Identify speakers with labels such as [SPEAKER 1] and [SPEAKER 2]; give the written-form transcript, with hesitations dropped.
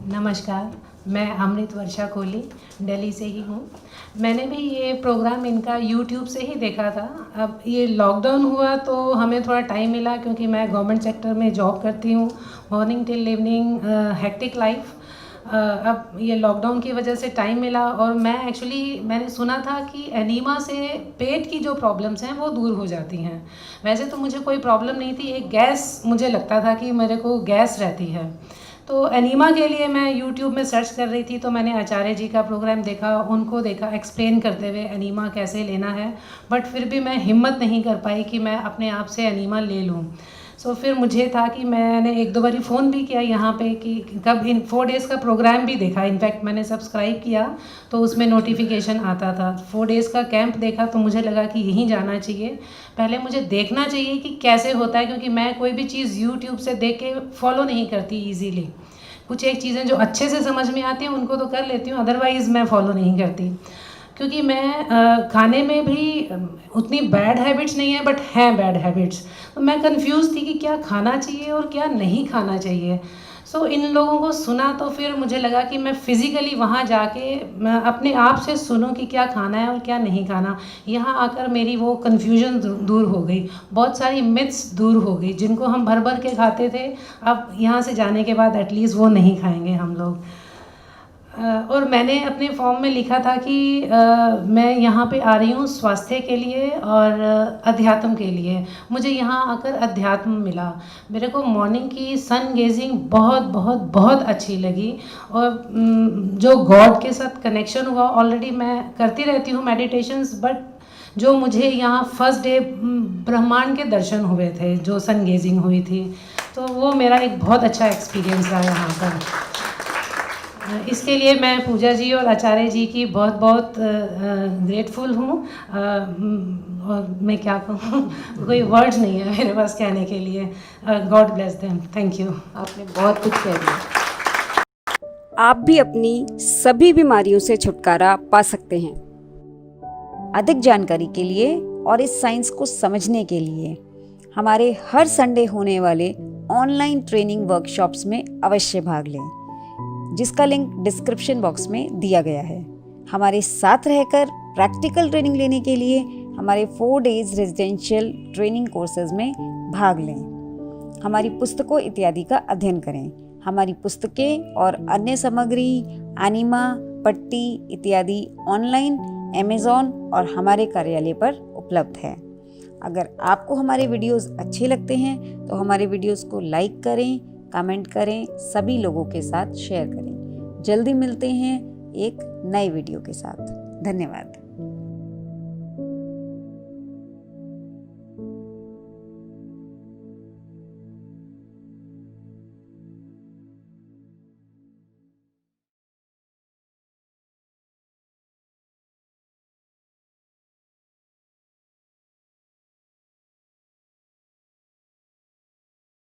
[SPEAKER 1] नमस्कार, मैं अमृत वर्षा कोहली दिल्ली से ही हूँ। मैंने भी ये प्रोग्राम इनका यूट्यूब से ही देखा था। अब ये लॉकडाउन हुआ तो हमें थोड़ा टाइम मिला, क्योंकि मैं गवर्नमेंट सेक्टर में जॉब करती हूँ, morning till evening, hectic life. अब ये लॉकडाउन की वजह से टाइम मिला, और मैंने सुना था कि एनीमा से पेट की जो प्रॉब्लम्स हैं वो दूर हो जाती हैं। वैसे तो मुझे कोई प्रॉब्लम नहीं थी, एक गैस मुझे लगता था कि मेरे को गैस रहती है। तो एनीमा के लिए मैं यूट्यूब में सर्च कर रही थी, तो मैंने आचार्य जी का प्रोग्राम देखा, उनको देखा एक्सप्लेन करते हुए एनीमा कैसे लेना है। बट फिर भी मैं हिम्मत नहीं कर पाई कि मैं अपने आप से एनीमा ले लूँ। सो फिर मुझे था कि मैंने एक दो बारी फ़ोन भी किया यहाँ पे कि कब इन 4 डेज़ का प्रोग्राम भी देखा। इनफैक्ट मैंने सब्सक्राइब किया तो उसमें नोटिफिकेशन आता था। 4 डेज़ का कैंप देखा तो मुझे लगा कि यहीं जाना चाहिए। पहले मुझे देखना चाहिए कि कैसे होता है, क्योंकि मैं कोई भी चीज़ यूट्यूब से देख के फॉलो नहीं करती ईजीली। कुछ एक चीज़ें जो अच्छे से समझ में आती हैं उनको तो कर लेती हूँ, अदरवाइज़ मैं फॉलो नहीं करती। क्योंकि मैं खाने में भी उतनी बैड हैबिट्स नहीं है, बट हैं बैड हैबिट्स। तो मैं कंफ्यूज थी कि क्या खाना चाहिए और क्या नहीं खाना चाहिए। सो इन लोगों को सुना तो फिर मुझे लगा कि मैं फ़िज़िकली वहाँ जाके मैं अपने आप से सुनूं कि क्या खाना है और क्या नहीं खाना। यहाँ आकर मेरी वो कन्फ्यूजन दूर हो गई, बहुत सारी मिथ्स दूर हो गई जिनको हम भर भर के खाते थे। अब यहाँ से जाने के बाद एटलीस्ट वो नहीं खाएंगे हम लोग। और मैंने अपने फॉर्म में लिखा था कि मैं यहाँ पे आ रही हूँ स्वास्थ्य के लिए और अध्यात्म के लिए। मुझे यहाँ आकर अध्यात्म मिला। मेरे को मॉर्निंग की सन गेजिंग बहुत बहुत बहुत अच्छी लगी, और जो गॉड के साथ कनेक्शन हुआ। ऑलरेडी मैं करती रहती हूँ मेडिटेशंस, बट जो मुझे यहाँ फर्स्ट डे ब्रह्मांड के दर्शन हुए थे, जो सन गेजिंग हुई थी, तो वो मेरा एक बहुत अच्छा एक्सपीरियंस रहा यहाँ का। इसके लिए मैं पूजा जी और आचार्य जी की बहुत बहुत ग्रेटफुल हूँ। और मैं क्या कहूँ, कोई वर्ड्स नहीं है मेरे पास कहने के लिए। God bless them. Thank you.
[SPEAKER 2] आपने बहुत कुछ कह दिया। आप भी अपनी सभी बीमारियों से छुटकारा पा सकते हैं। अधिक जानकारी के लिए और इस साइंस को समझने के लिए हमारे हर संडे होने वाले ऑनलाइन ट्रेनिंग वर्कशॉप्स में अवश्य भाग लें, जिसका लिंक डिस्क्रिप्शन बॉक्स में दिया गया है। हमारे साथ रहकर प्रैक्टिकल ट्रेनिंग लेने के लिए हमारे 4 डेज रेजिडेंशियल ट्रेनिंग कोर्सेज में भाग लें। हमारी पुस्तकों इत्यादि का अध्ययन करें। हमारी पुस्तकें और अन्य सामग्री, एनीमा, पट्टी इत्यादि ऑनलाइन अमेज़न और हमारे कार्यालय पर उपलब्ध है। अगर आपको हमारे वीडियोस अच्छे लगते हैं तो हमारे वीडियोस को लाइक करें, कमेंट करें, सभी लोगों के साथ शेयर करें। जल्दी मिलते हैं एक नए वीडियो के साथ। धन्यवाद।